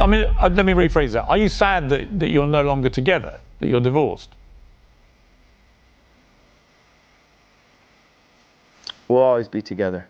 I mean, let me rephrase that. Are you sad that you're no longer together, that you're divorced? We'll always be together.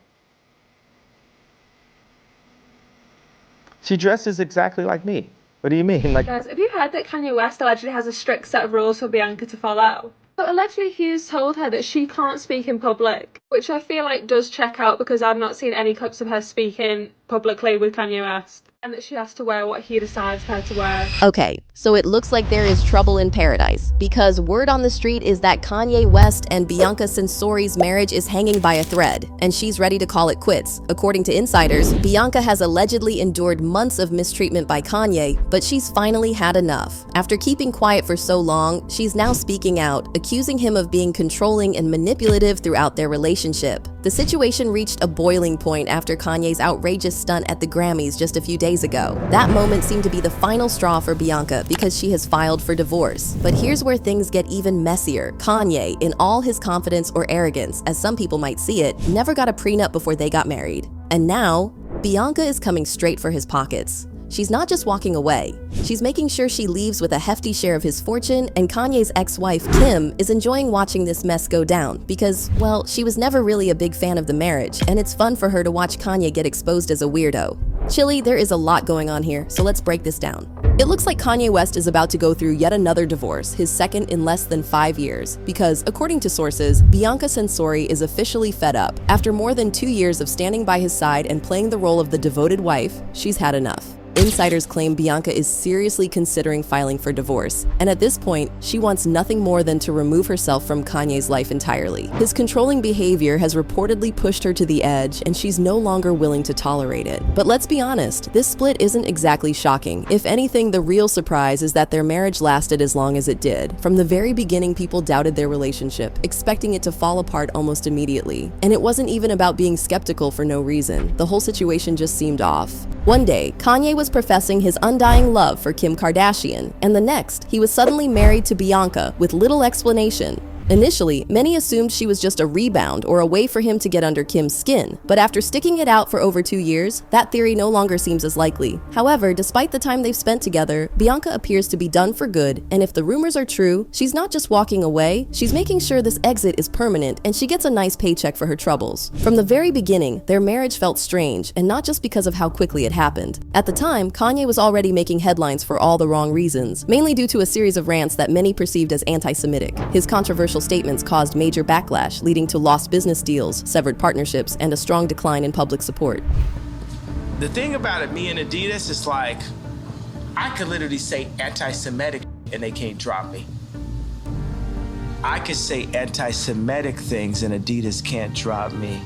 She dresses exactly like me. What do you mean? Like, guys, have you heard that Kanye West allegedly has a strict set of rules for Bianca to follow? So allegedly he's told her that she can't speak in public, which I feel like does check out because I've not seen any clips of her speaking publicly with Kanye West, and that she has to wear what he decides her to wear. Okay, so it looks like there is trouble in paradise, because word on the street is that Kanye West and Bianca Censori's marriage is hanging by a thread, and she's ready to call it quits. According to insiders, Bianca has allegedly endured months of mistreatment by Kanye, but she's finally had enough. After keeping quiet for so long, she's now speaking out, accusing him of being controlling and manipulative throughout their relationship. The situation reached a boiling point after Kanye's outrageous stunt at the Grammys just a few days ago. That moment seemed to be the final straw for Bianca because she has filed for divorce. But here's where things get even messier. Kanye, in all his confidence or arrogance, as some people might see it, never got a prenup before they got married. And now, Bianca is coming straight for his pockets. She's not just walking away, she's making sure she leaves with a hefty share of his fortune, and Kanye's ex-wife, Kim, is enjoying watching this mess go down because, well, she was never really a big fan of the marriage, and it's fun for her to watch Kanye get exposed as a weirdo. Chilly, there is a lot going on here, so let's break this down. It looks like Kanye West is about to go through yet another divorce, his second in less than 5 years, because, according to sources, Bianca Censori is officially fed up. After more than 2 years of standing by his side and playing the role of the devoted wife, she's had enough. Insiders claim Bianca is seriously considering filing for divorce, and at this point, she wants nothing more than to remove herself from Kanye's life entirely. His controlling behavior has reportedly pushed her to the edge, and she's no longer willing to tolerate it. But let's be honest, this split isn't exactly shocking. If anything, the real surprise is that their marriage lasted as long as it did. From the very beginning, people doubted their relationship, expecting it to fall apart almost immediately. And it wasn't even about being skeptical for no reason. The whole situation just seemed off. One day, Kanye was professing his undying love for Kim Kardashian, and the next, he was suddenly married to Bianca with little explanation. Initially, many assumed she was just a rebound or a way for him to get under Kim's skin, but after sticking it out for over 2 years, that theory no longer seems as likely. However, despite the time they've spent together, Bianca appears to be done for good, and if the rumors are true, she's not just walking away, she's making sure this exit is permanent and she gets a nice paycheck for her troubles. From the very beginning, their marriage felt strange, and not just because of how quickly it happened. At the time, Kanye was already making headlines for all the wrong reasons, mainly due to a series of rants that many perceived as anti-Semitic. His controversial statements caused major backlash, leading to lost business deals, severed partnerships, and a strong decline in public support. The thing about it, me and Adidas, is like, I could literally say anti-Semitic and they can't drop me. I could say anti-Semitic things and Adidas can't drop me.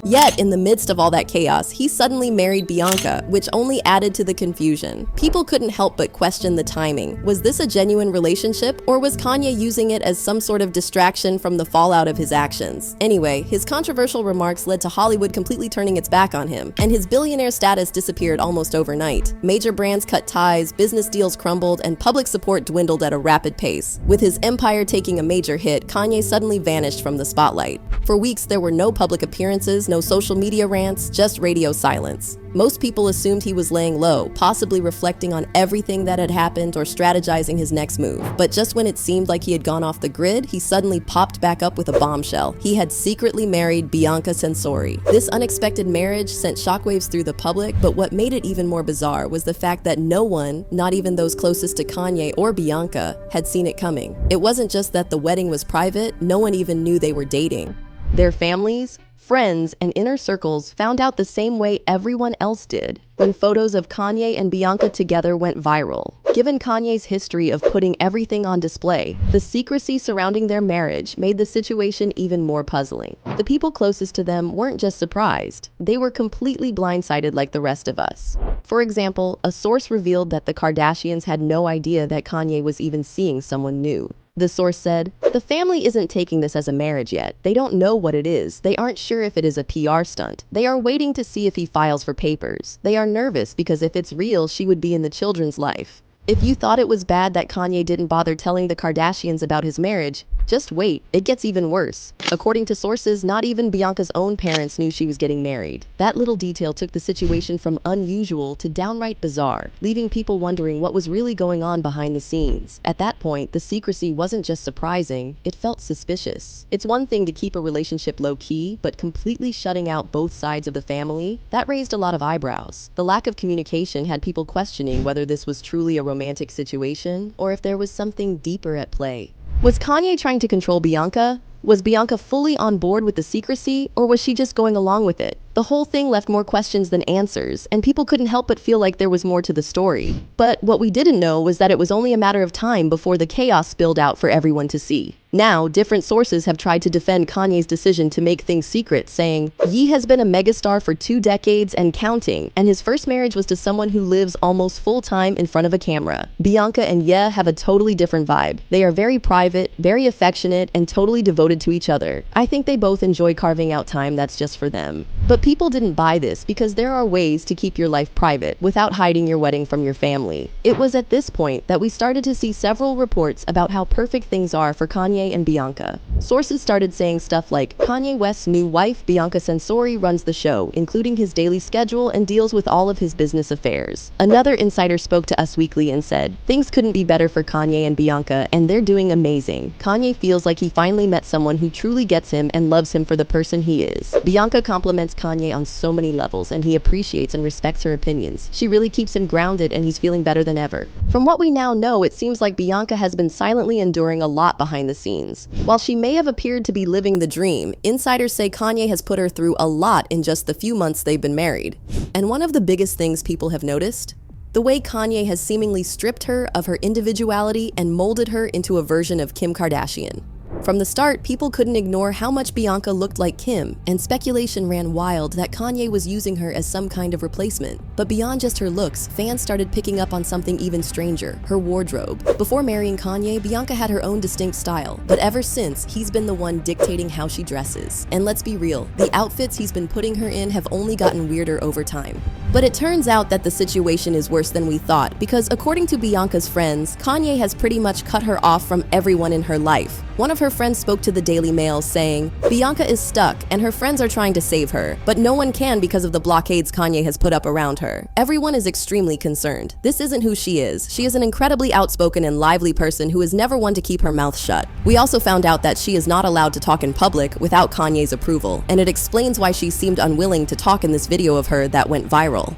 Yet, in the midst of all that chaos, he suddenly married Bianca, which only added to the confusion. People couldn't help but question the timing. Was this a genuine relationship, or was Kanye using it as some sort of distraction from the fallout of his actions? Anyway, his controversial remarks led to Hollywood completely turning its back on him, and his billionaire status disappeared almost overnight. Major brands cut ties, business deals crumbled, and public support dwindled at a rapid pace. With his empire taking a major hit, Kanye suddenly vanished from the spotlight. For weeks, there were no public appearances, no social media rants, just radio silence. Most people assumed he was laying low, possibly reflecting on everything that had happened or strategizing his next move. But just when it seemed like he had gone off the grid, he suddenly popped back up with a bombshell. He had secretly married Bianca Censori. This unexpected marriage sent shockwaves through the public, but what made it even more bizarre was the fact that no one, not even those closest to Kanye or Bianca, had seen it coming. It wasn't just that the wedding was private, no one even knew they were dating. Their families, friends, and inner circles found out the same way everyone else did when photos of Kanye and Bianca together went viral. Given Kanye's history of putting everything on display, the secrecy surrounding their marriage made the situation even more puzzling. The people closest to them weren't just surprised, they were completely blindsided like the rest of us. For example, a source revealed that the Kardashians had no idea that Kanye was even seeing someone new. The source said, "The family isn't taking this as a marriage yet. They don't know what it is. They aren't sure if it is a PR stunt. They are waiting to see if he files for papers. They are nervous because if it's real, she would be in the children's life." If you thought it was bad that Kanye didn't bother telling the Kardashians about his marriage, Just wait, it gets even worse. According to sources, not even Bianca's own parents knew she was getting married. That little detail took the situation from unusual to downright bizarre, leaving people wondering what was really going on behind the scenes. At that point, the secrecy wasn't just surprising, it felt suspicious. It's one thing to keep a relationship low-key, but completely shutting out both sides of the family? That raised a lot of eyebrows. The lack of communication had people questioning whether this was truly a romantic situation, or if there was something deeper at play. Was Kanye trying to control Bianca? Was Bianca fully on board with the secrecy, or was she just going along with it? The whole thing left more questions than answers, and people couldn't help but feel like there was more to the story. But what we didn't know was that it was only a matter of time before the chaos spilled out for everyone to see. Now, different sources have tried to defend Kanye's decision to make things secret, saying, Ye has been a megastar for 2 decades and counting, and his first marriage was to someone who lives almost full-time in front of a camera. Bianca and Ye have a totally different vibe. They are very private, very affectionate, and totally devoted to each other. I think they both enjoy carving out time that's just for them. But people didn't buy this because there are ways to keep your life private without hiding your wedding from your family. It was at this point that we started to see several reports about how perfect things are for Kanye and Bianca. Sources started saying stuff like, Kanye West's new wife, Bianca Censori, runs the show, including his daily schedule and deals with all of his business affairs. Another insider spoke to Us Weekly and said, things couldn't be better for Kanye and Bianca, and they're doing amazing. Kanye feels like he finally met someone who truly gets him and loves him for the person he is. Bianca compliments Kanye on so many levels, and he appreciates and respects her opinions. She really keeps him grounded, and he's feeling better than ever. From what we now know, it seems like Bianca has been silently enduring a lot behind the scenes. While she may have appeared to be living the dream, insiders say Kanye has put her through a lot in just the few months they've been married. And one of the biggest things people have noticed? The way Kanye has seemingly stripped her of her individuality and molded her into a version of Kim Kardashian. From the start, people couldn't ignore how much Bianca looked like Kim, and speculation ran wild that Kanye was using her as some kind of replacement. But beyond just her looks, fans started picking up on something even stranger, her wardrobe. Before marrying Kanye, Bianca had her own distinct style, but ever since, he's been the one dictating how she dresses. And let's be real, the outfits he's been putting her in have only gotten weirder over time. But it turns out that the situation is worse than we thought, because according to Bianca's friends, Kanye has pretty much cut her off from everyone in her life. One of her friends spoke to the Daily Mail saying, Bianca is stuck and her friends are trying to save her, but no one can because of the blockades Kanye has put up around her. Everyone is extremely concerned. This isn't who she is. She is an incredibly outspoken and lively person who is never one to keep her mouth shut. We also found out that she is not allowed to talk in public without Kanye's approval, and it explains why she seemed unwilling to talk in this video of her that went viral.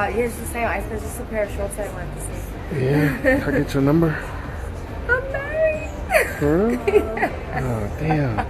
Here's the same. I suppose just a pair of shorts I wanted to see. Yeah, can I get your number? I'm married. For real? Oh, damn.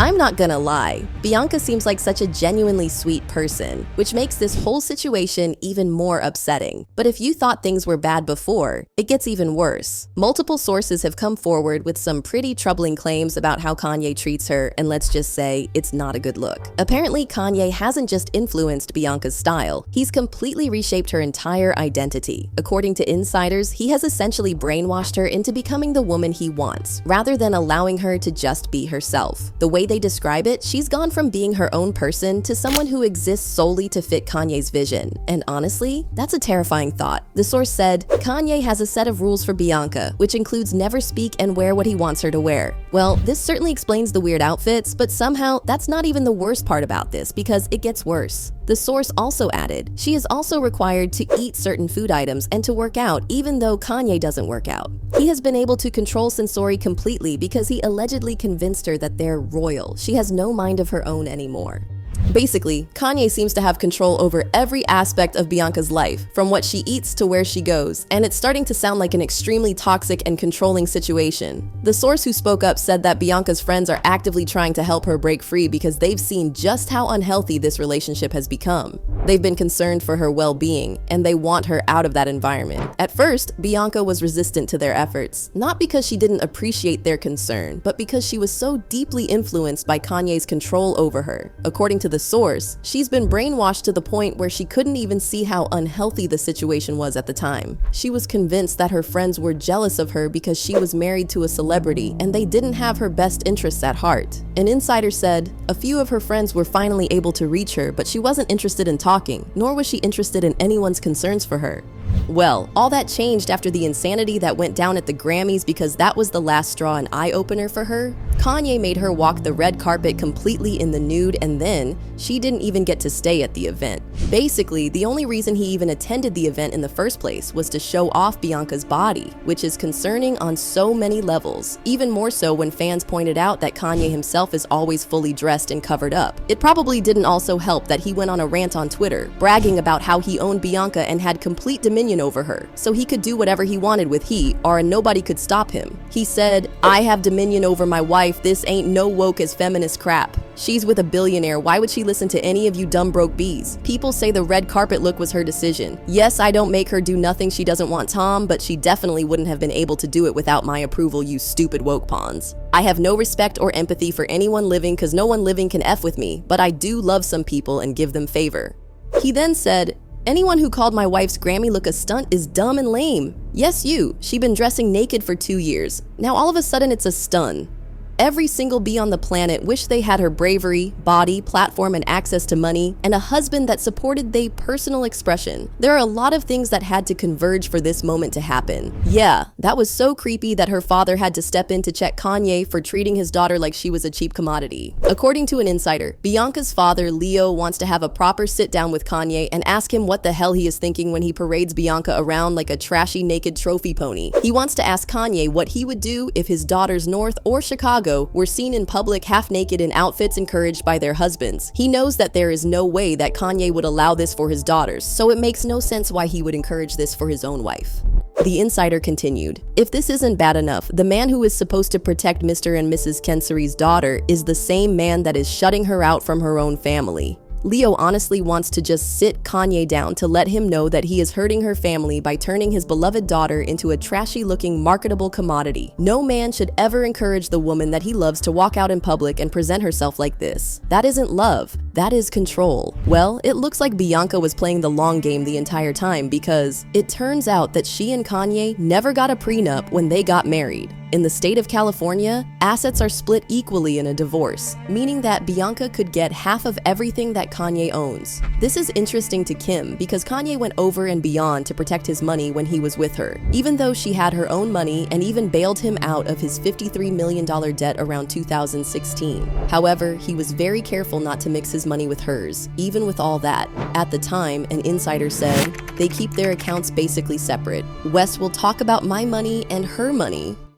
I'm not gonna lie, Bianca seems like such a genuinely sweet person, which makes this whole situation even more upsetting. But if you thought things were bad before, it gets even worse. Multiple sources have come forward with some pretty troubling claims about how Kanye treats her, and let's just say, it's not a good look. Apparently, Kanye hasn't just influenced Bianca's style, he's completely reshaped her entire identity. According to insiders, he has essentially brainwashed her into becoming the woman he wants, rather than allowing her to just be herself. The way they describe it, she's gone from being her own person to someone who exists solely to fit Kanye's vision. And honestly, that's a terrifying thought. The source said, Kanye has a set of rules for Bianca, which includes never speak and wear what he wants her to wear. Well, this certainly explains the weird outfits, but somehow that's not even the worst part about this, because it gets worse. The source also added, she is also required to eat certain food items and to work out, even though Kanye doesn't work out. He has been able to control Censori completely because he allegedly convinced her that they're royal. She has no mind of her own anymore. Basically, Kanye seems to have control over every aspect of Bianca's life, from what she eats to where she goes, and it's starting to sound like an extremely toxic and controlling situation. The source who spoke up said that Bianca's friends are actively trying to help her break free because they've seen just how unhealthy this relationship has become. They've been concerned for her well-being, and they want her out of that environment. At first, Bianca was resistant to their efforts, not because she didn't appreciate their concern, but because she was so deeply influenced by Kanye's control over her. According to the source, she's been brainwashed to the point where she couldn't even see how unhealthy the situation was at the time. She was convinced that her friends were jealous of her because she was married to a celebrity and they didn't have her best interests at heart. An insider said, a few of her friends were finally able to reach her, but she wasn't interested in talking, nor was she interested in anyone's concerns for her. Well, all that changed after the insanity that went down at the Grammys because that was the last straw and eye-opener for her. Kanye made her walk the red carpet completely in the nude, and then she didn't even get to stay at the event. Basically, the only reason he even attended the event in the first place was to show off Bianca's body, which is concerning on so many levels, even more so when fans pointed out that Kanye himself is always fully dressed and covered up. It probably didn't also help that he went on a rant on Twitter, bragging about how he owned Bianca and had complete dominion over her, so he could do whatever he wanted with or nobody could stop him. He said, "I have dominion over my wife, this ain't no woke as feminist crap. She's with a billionaire, why would she listen to any of you dumb broke bees?" People say the red carpet look was her decision. Yes, I don't make her do nothing she doesn't want Tom, but she definitely wouldn't have been able to do it without my approval, you stupid woke pawns. I have no respect or empathy for anyone living cause no one living can F with me, but I do love some people and give them favor. He then said, "Anyone who called my wife's Grammy look a stunt is dumb and lame. Yes, you. She been dressing naked for 2 years. Now all of a sudden it's a stun. Every single bee on the planet wished they had her bravery, body, platform, and access to money, and a husband that supported their personal expression. There are a lot of things that had to converge for this moment to happen. Yeah, that was so creepy that her father had to step in to check Kanye for treating his daughter like she was a cheap commodity." According to an insider, Bianca's father, Leo, wants to have a proper sit-down with Kanye and ask him what the hell he is thinking when he parades Bianca around like a trashy naked trophy pony. He wants to ask Kanye what he would do if his daughters North or Chicago were seen in public half-naked in outfits encouraged by their husbands. He knows that there is no way that Kanye would allow this for his daughters, so it makes no sense why he would encourage this for his own wife. The insider continued, "If this isn't bad enough, the man who is supposed to protect Mr. and Mrs. Censori's daughter is the same man that is shutting her out from her own family. Leo honestly wants to just sit Kanye down to let him know that he is hurting her family by turning his beloved daughter into a trashy-looking marketable commodity. No man should ever encourage the woman that he loves to walk out in public and present herself like this. That isn't love, that is control." Well, it looks like Bianca was playing the long game the entire time because it turns out that she and Kanye never got a prenup when they got married. In the state of California, assets are split equally in a divorce, meaning that Bianca could get half of everything that Kanye owns. This is interesting to Kim because Kanye went over and beyond to protect his money when he was with her, even though she had her own money and even bailed him out of his $53 million debt around 2016. However, he was very careful not to mix his money with hers, even with all that. At the time, an insider said, "They keep their accounts basically separate. Wes will talk about my money and her money."